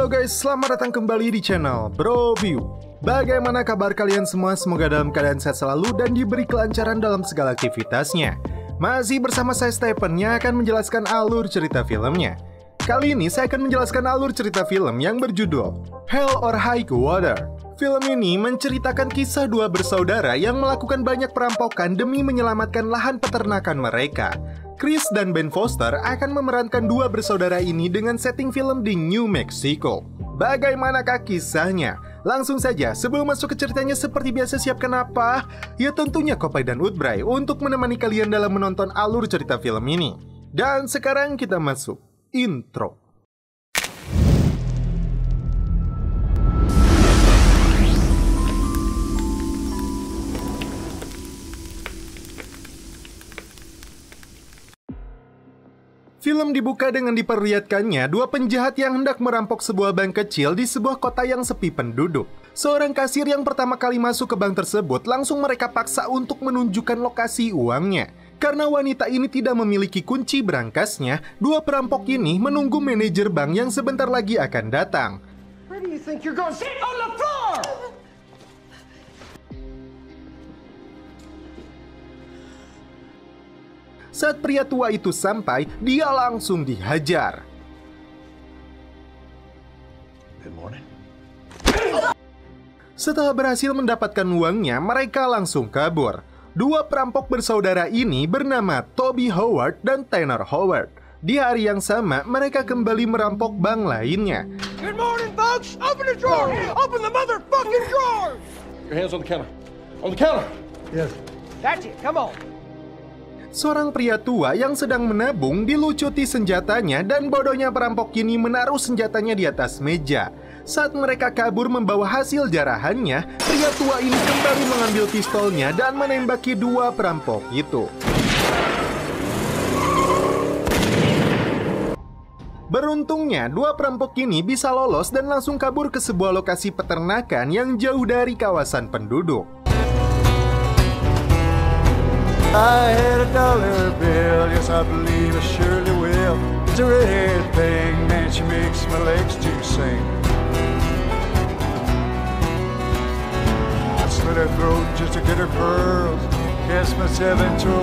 Halo guys, selamat datang kembali di channel BroView. Bagaimana kabar kalian semua? Semoga dalam keadaan sehat selalu dan diberi kelancaran dalam segala aktivitasnya. Masih bersama saya Stephen yang akan menjelaskan alur cerita filmnya. Kali ini saya akan menjelaskan alur cerita film yang berjudul Hell or High Water. Film ini menceritakan kisah dua bersaudara yang melakukan banyak perampokan demi menyelamatkan lahan peternakan mereka. Chris dan Ben Foster akan memerankan dua bersaudara ini dengan setting film di New Mexico. Bagaimanakah kisahnya? Langsung saja, sebelum masuk ke ceritanya seperti biasa siapkan apa? Ya tentunya Kopai dan Utbray untuk menemani kalian dalam menonton alur cerita film ini. Dan sekarang kita masuk intro. Film dibuka dengan diperlihatkannya dua penjahat yang hendak merampok sebuah bank kecil di sebuah kota yang sepi penduduk. Seorang kasir yang pertama kali masuk ke bank tersebut langsung mereka paksa untuk menunjukkan lokasi uangnya. Karena wanita ini tidak memiliki kunci berangkasnya, dua perampok ini menunggu manajer bank yang sebentar lagi akan datang. Where do you think you're going? Sit on the floor! Saat pria tua itu sampai, dia langsung dihajar. Good morning. Setelah berhasil mendapatkan uangnya, mereka langsung kabur. Dua perampok bersaudara ini bernama Toby Howard dan Tanner Howard. Di hari yang sama, mereka kembali merampok bank lainnya. Good morning, folks! Open the drawer! Open the motherfucking drawer! Your hands on the counter. On the counter! Yes. That's it, come on. Seorang pria tua yang sedang menabung dilucuti senjatanya dan bodohnya perampok ini menaruh senjatanya di atas meja. Saat mereka kabur membawa hasil jarahannya, pria tua ini kembali mengambil pistolnya dan menembaki dua perampok itu. Beruntungnya, dua perampok ini bisa lolos dan langsung kabur ke sebuah lokasi peternakan yang jauh dari kawasan penduduk. I had a dollar bill, yes I believe I surely will. It's a red thing, man, she makes my legs to sing. I slit her throat just to get her pearls, cast myself into a...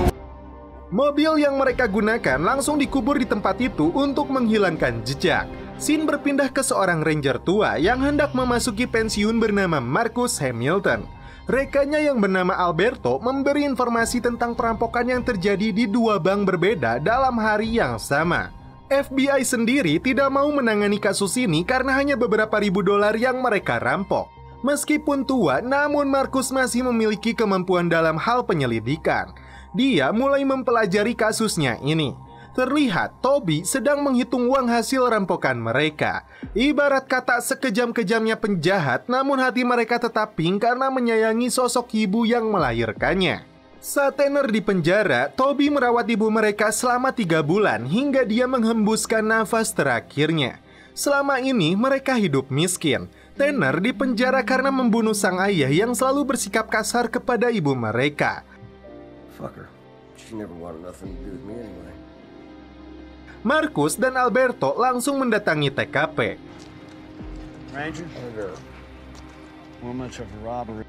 Mobil yang mereka gunakan langsung dikubur di tempat itu untuk menghilangkan jejak. Scene berpindah ke seorang ranger tua yang hendak memasuki pensiun bernama Marcus Hamilton. Rekannya yang bernama Alberto memberi informasi tentang perampokan yang terjadi di dua bank berbeda dalam hari yang sama. FBI sendiri tidak mau menangani kasus ini karena hanya beberapa ribu dolar yang mereka rampok. Meskipun tua, namun Marcus masih memiliki kemampuan dalam hal penyelidikan. Dia mulai mempelajari kasusnya ini. Terlihat Toby sedang menghitung uang hasil rampokan mereka. Ibarat kata sekejam-kejamnya penjahat, namun hati mereka tetap pink karena menyayangi sosok ibu yang melahirkannya. Saat Tanner di penjara, Toby merawat ibu mereka selama 3 bulan hingga dia menghembuskan nafas terakhirnya. Selama ini mereka hidup miskin. Tanner di penjara karena membunuh sang ayah yang selalu bersikap kasar kepada ibu mereka. Fuck her. She never wanted nothing to do with me anyway. Marcus dan Alberto langsung mendatangi TKP. Ranger? How much of a robbery?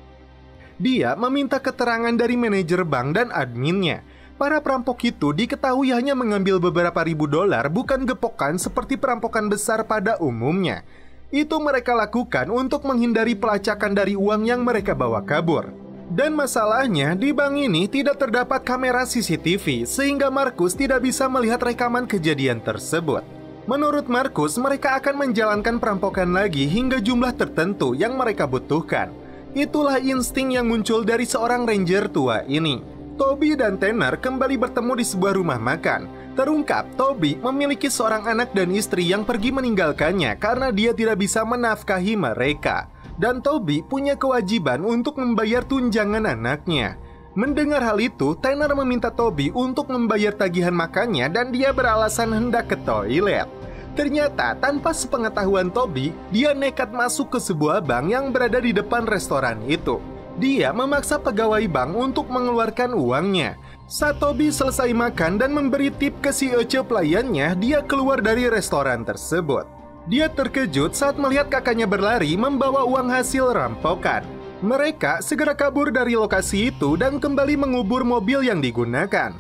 Dia meminta keterangan dari manajer bank dan adminnya. Para perampok itu diketahui hanya mengambil beberapa ribu dolar, bukan gepokan seperti perampokan besar pada umumnya. Itu mereka lakukan untuk menghindari pelacakan dari uang yang mereka bawa kabur. Dan masalahnya, di bank ini tidak terdapat kamera CCTV, sehingga Marcus tidak bisa melihat rekaman kejadian tersebut. Menurut Marcus, mereka akan menjalankan perampokan lagi hingga jumlah tertentu yang mereka butuhkan. Itulah insting yang muncul dari seorang ranger tua ini. Toby dan Tanner kembali bertemu di sebuah rumah makan. Terungkap, Toby memiliki seorang anak dan istri yang pergi meninggalkannya karena dia tidak bisa menafkahi mereka. Dan Toby punya kewajiban untuk membayar tunjangan anaknya. Mendengar hal itu, Tanner meminta Toby untuk membayar tagihan makannya dan dia beralasan hendak ke toilet. Ternyata, tanpa sepengetahuan Toby, dia nekat masuk ke sebuah bank yang berada di depan restoran itu. Dia memaksa pegawai bank untuk mengeluarkan uangnya. Saat Toby selesai makan dan memberi tip ke si Ece pelayannya, dia keluar dari restoran tersebut. Dia terkejut saat melihat kakaknya berlari membawa uang hasil rampokan. Mereka segera kabur dari lokasi itu dan kembali mengubur mobil yang digunakan.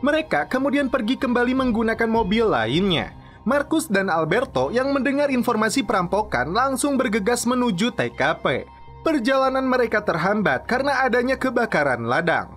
Mereka kemudian pergi kembali menggunakan mobil lainnya. Marcus dan Alberto yang mendengar informasi perampokan langsung bergegas menuju TKP. Perjalanan mereka terhambat karena adanya kebakaran ladang.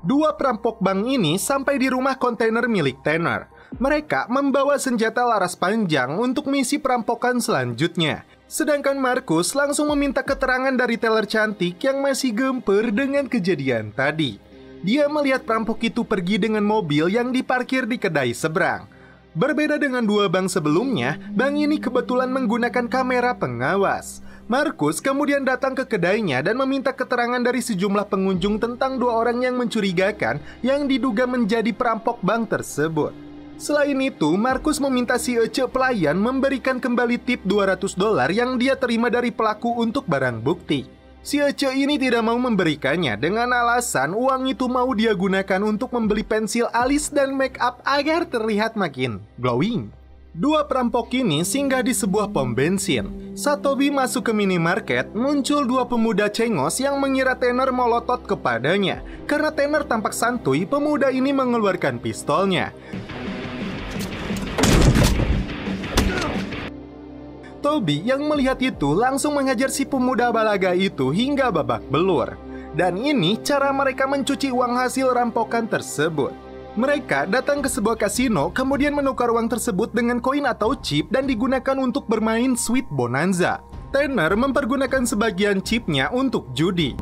Dua perampok bank ini sampai di rumah kontainer milik Tanner. Mereka membawa senjata laras panjang untuk misi perampokan selanjutnya. Sedangkan Marcus langsung meminta keterangan dari teller cantik yang masih gemper dengan kejadian tadi. Dia melihat perampok itu pergi dengan mobil yang diparkir di kedai seberang. Berbeda dengan dua bank sebelumnya, bank ini kebetulan menggunakan kamera pengawas. Marcus kemudian datang ke kedainya dan meminta keterangan dari sejumlah pengunjung tentang dua orang yang mencurigakan yang diduga menjadi perampok bank tersebut. Selain itu, Marcus meminta si Ece pelayan memberikan kembali tip $200 yang dia terima dari pelaku untuk barang bukti. Si Ece ini tidak mau memberikannya dengan alasan uang itu mau dia gunakan untuk membeli pensil alis dan make up agar terlihat makin glowing. Dua perampok ini singgah di sebuah pom bensin. Saat Toby masuk ke minimarket, muncul dua pemuda cengos yang mengira Tanner molotot kepadanya. Karena Tanner tampak santuy, pemuda ini mengeluarkan pistolnya. Toby yang melihat itu langsung menghajar si pemuda balaga itu hingga babak belur. Dan ini cara mereka mencuci uang hasil rampokan tersebut. Mereka datang ke sebuah kasino, kemudian menukar uang tersebut dengan koin atau chip dan digunakan untuk bermain Sweet Bonanza. Tanner mempergunakan sebagian chipnya untuk judi.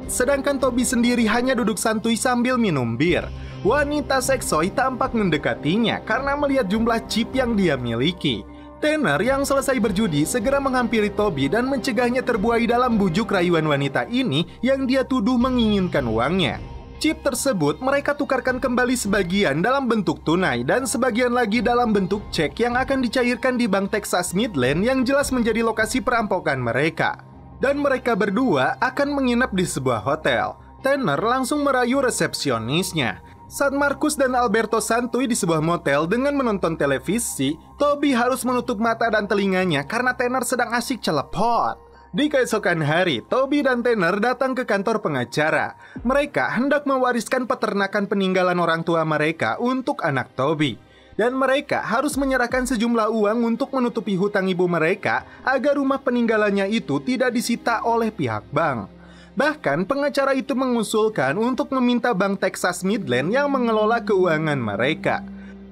Sedangkan Toby sendiri hanya duduk santuy sambil minum bir. Wanita seksoi tampak mendekatinya karena melihat jumlah chip yang dia miliki. Tanner yang selesai berjudi segera menghampiri Toby dan mencegahnya terbuai dalam bujuk rayuan wanita ini yang dia tuduh menginginkan uangnya. Chip tersebut mereka tukarkan kembali sebagian dalam bentuk tunai dan sebagian lagi dalam bentuk cek yang akan dicairkan di Bank Texas Midland yang jelas menjadi lokasi perampokan mereka. Dan mereka berdua akan menginap di sebuah hotel. Tanner langsung merayu resepsionisnya. Saat Marcus dan Alberto santuy di sebuah motel dengan menonton televisi, Toby harus menutup mata dan telinganya karena Tanner sedang asik celepot. Di keesokan hari, Toby dan Tanner datang ke kantor pengacara. Mereka hendak mewariskan peternakan peninggalan orang tua mereka untuk anak Toby. Dan mereka harus menyerahkan sejumlah uang untuk menutupi hutang ibu mereka agar rumah peninggalannya itu tidak disita oleh pihak bank. Bahkan pengacara itu mengusulkan untuk meminta Bank Texas Midland yang mengelola keuangan mereka.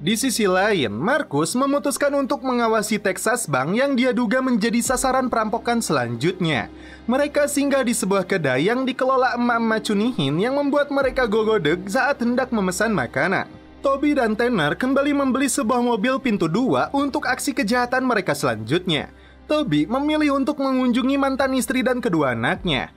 Di sisi lain, Marcus memutuskan untuk mengawasi Texas Bank yang dia duga menjadi sasaran perampokan selanjutnya. Mereka singgah di sebuah kedai yang dikelola emak-emak cunihin yang membuat mereka gogodeg saat hendak memesan makanan. Toby dan Tanner kembali membeli sebuah mobil pintu dua untuk aksi kejahatan mereka selanjutnya. Toby memilih untuk mengunjungi mantan istri dan kedua anaknya.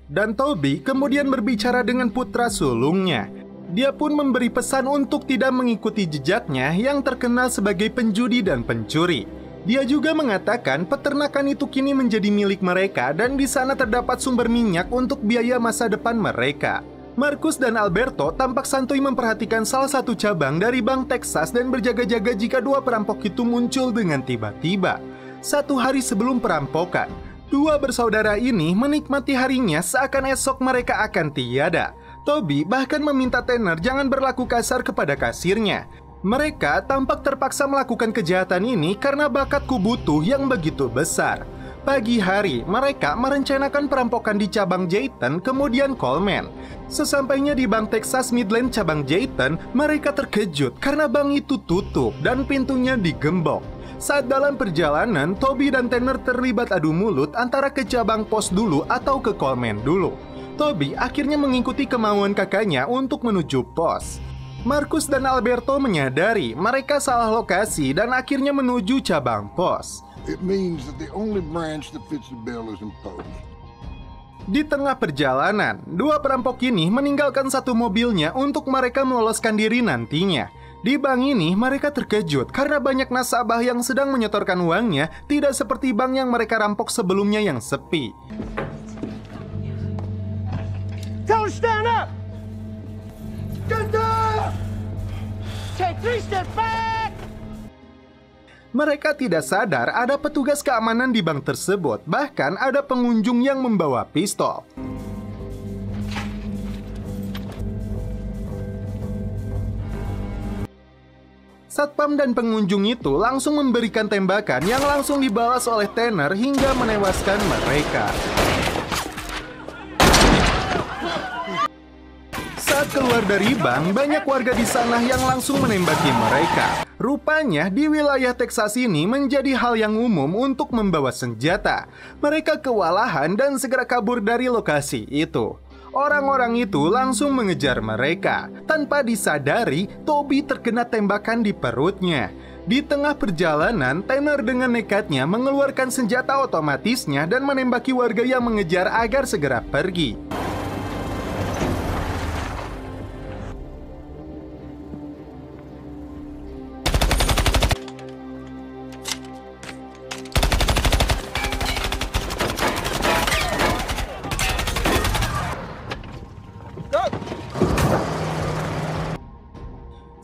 Dan Toby kemudian berbicara dengan putra sulungnya. Dia pun memberi pesan untuk tidak mengikuti jejaknya yang terkenal sebagai penjudi dan pencuri. Dia juga mengatakan peternakan itu kini menjadi milik mereka dan di sana terdapat sumber minyak untuk biaya masa depan mereka. Marcus dan Alberto tampak santuy memperhatikan salah satu cabang dari Bank Texas dan berjaga-jaga jika dua perampok itu muncul dengan tiba-tiba. Satu hari sebelum perampokan, dua bersaudara ini menikmati harinya seakan esok mereka akan tiada. Toby bahkan meminta Tanner jangan berlaku kasar kepada kasirnya. Mereka tampak terpaksa melakukan kejahatan ini karena bakat kubutuh yang begitu besar. Pagi hari, mereka merencanakan perampokan di cabang Jayton, kemudian Coleman. Sesampainya di Bank Texas Midland cabang Jayton, mereka terkejut karena bank itu tutup dan pintunya digembok. Saat dalam perjalanan, Toby dan Tanner terlibat adu mulut antara ke cabang pos dulu atau ke Coleman dulu. Toby akhirnya mengikuti kemauan kakaknya untuk menuju pos. Marcus dan Alberto menyadari mereka salah lokasi dan akhirnya menuju cabang pos. It means that the only branch that fits the bill is in Post. Di tengah perjalanan, dua perampok ini meninggalkan satu mobilnya untuk mereka meloloskan diri nantinya. Di bank ini, mereka terkejut karena banyak nasabah yang sedang menyetorkan uangnya, tidak seperti bank yang mereka rampok sebelumnya yang sepi. Tell him stand up! Stand up! Take 3 steps back! Mereka tidak sadar ada petugas keamanan di bank tersebut, bahkan ada pengunjung yang membawa pistol. Satpam dan pengunjung itu langsung memberikan tembakan yang langsung dibalas oleh Tanner hingga menewaskan mereka. Saat keluar dari bank, banyak warga di sana yang langsung menembaki mereka. Rupanya di wilayah Texas ini menjadi hal yang umum untuk membawa senjata. Mereka kewalahan dan segera kabur dari lokasi itu. Orang-orang itu langsung mengejar mereka. Tanpa disadari, Toby terkena tembakan di perutnya. Di tengah perjalanan, Tanner dengan nekatnya mengeluarkan senjata otomatisnya dan menembaki warga yang mengejar agar segera pergi.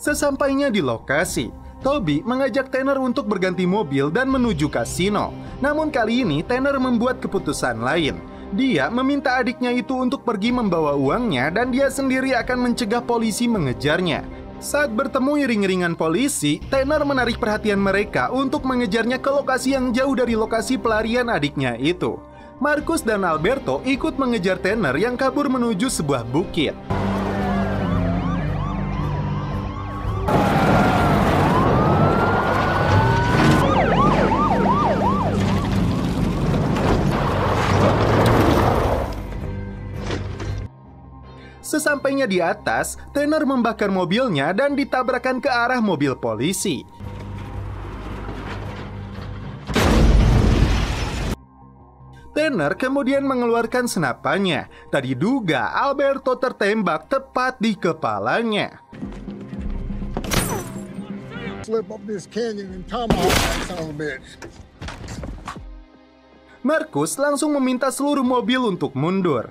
Sesampainya di lokasi, Toby mengajak Tanner untuk berganti mobil dan menuju kasino. Namun kali ini Tanner membuat keputusan lain. Dia meminta adiknya itu untuk pergi membawa uangnya dan dia sendiri akan mencegah polisi mengejarnya. Saat bertemu iring-iringan polisi, Tanner menarik perhatian mereka untuk mengejarnya ke lokasi yang jauh dari lokasi pelarian adiknya itu. Marcus dan Alberto ikut mengejar Tanner yang kabur menuju sebuah bukit. Sesampainya di atas, Tanner membakar mobilnya dan ditabrakan ke arah mobil polisi. Tanner kemudian mengeluarkan senapannya. Tadi diduga Alberto tertembak tepat di kepalanya. Slip up this canyon and tomahawk that son of a bitch. Marcus langsung meminta seluruh mobil untuk mundur.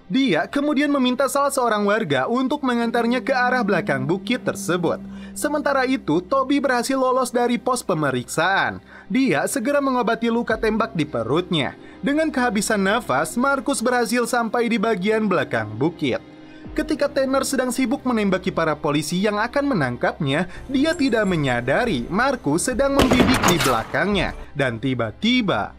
Dia kemudian meminta salah seorang warga untuk mengantarnya ke arah belakang bukit tersebut. Sementara itu, Toby berhasil lolos dari pos pemeriksaan. Dia segera mengobati luka tembak di perutnya. Dengan kehabisan nafas, Marcus berhasil sampai di bagian belakang bukit. Ketika Tanner sedang sibuk menembaki para polisi yang akan menangkapnya, dia tidak menyadari Marcus sedang membidik di belakangnya. Dan tiba-tiba,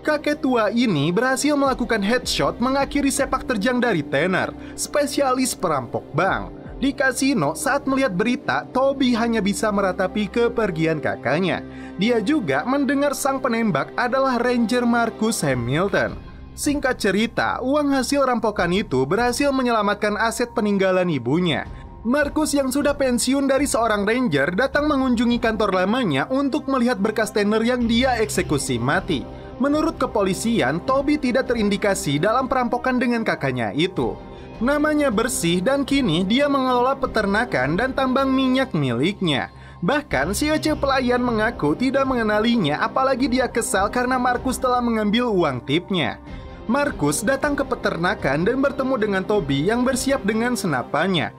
kakek tua ini berhasil melakukan headshot mengakhiri sepak terjang dari Tanner, spesialis perampok bank. Di kasino, saat melihat berita, Toby hanya bisa meratapi kepergian kakaknya. Dia juga mendengar sang penembak adalah Ranger Marcus Hamilton. Singkat cerita, uang hasil rampokan itu berhasil menyelamatkan aset peninggalan ibunya. Marcus yang sudah pensiun dari seorang ranger datang mengunjungi kantor lamanya untuk melihat berkas Tanner yang dia eksekusi mati. Menurut kepolisian, Toby tidak terindikasi dalam perampokan dengan kakaknya itu. Namanya bersih dan kini dia mengelola peternakan dan tambang minyak miliknya. Bahkan si Ece pelayan mengaku tidak mengenalinya, apalagi dia kesal karena Marcus telah mengambil uang tipnya. Marcus datang ke peternakan dan bertemu dengan Toby yang bersiap dengan senapannya.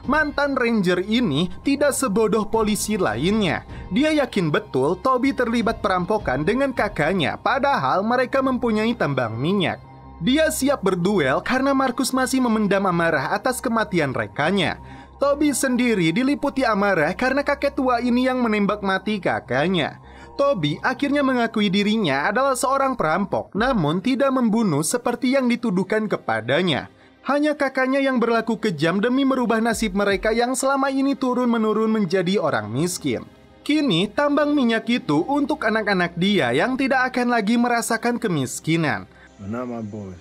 Mantan ranger ini tidak sebodoh polisi lainnya. Dia yakin betul Toby terlibat perampokan dengan kakaknya, padahal mereka mempunyai tambang minyak. Dia siap berduel karena Marcus masih memendam amarah atas kematian rekannya. Toby sendiri diliputi amarah karena kakek tua ini yang menembak mati kakaknya. Toby akhirnya mengakui dirinya adalah seorang perampok, namun tidak membunuh seperti yang dituduhkan kepadanya. Hanya kakaknya yang berlaku kejam demi merubah nasib mereka yang selama ini turun-menurun menjadi orang miskin. Kini, tambang minyak itu untuk anak-anak dia yang tidak akan lagi merasakan kemiskinan. But not my boys.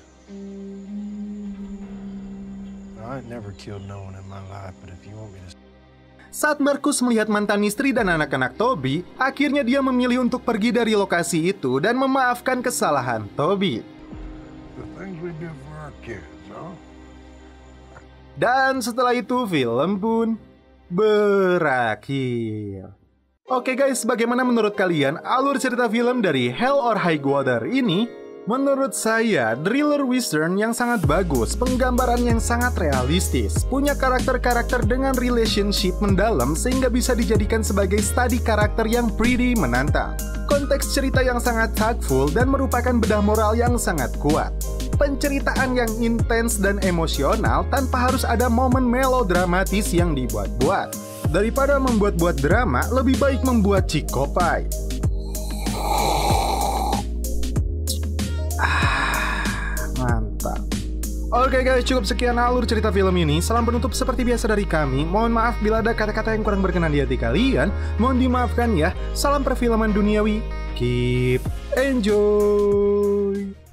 I never killed no one in my life, but if you want me to... Saat Marcus melihat mantan istri dan anak-anak Toby, akhirnya dia memilih untuk pergi dari lokasi itu dan memaafkan kesalahan Toby. The things we do for our kids, huh? Dan setelah itu film pun berakhir. Oke guys, bagaimana menurut kalian alur cerita film dari Hell or High Water ini? Menurut saya, thriller western yang sangat bagus, penggambaran yang sangat realistis, punya karakter-karakter dengan relationship mendalam sehingga bisa dijadikan sebagai study karakter yang pretty menantang. Konteks cerita yang sangat tactful dan merupakan bedah moral yang sangat kuat. Penceritaan yang intens dan emosional tanpa harus ada momen melodramatis yang dibuat-buat. Daripada membuat-buat drama, lebih baik membuat cikopai. Mantap. Oke guys, cukup sekian alur cerita film ini. Salam penutup seperti biasa dari kami. Mohon maaf bila ada kata-kata yang kurang berkenan di hati kalian. Mohon dimaafkan ya. Salam perfilman duniawi. Keep enjoy.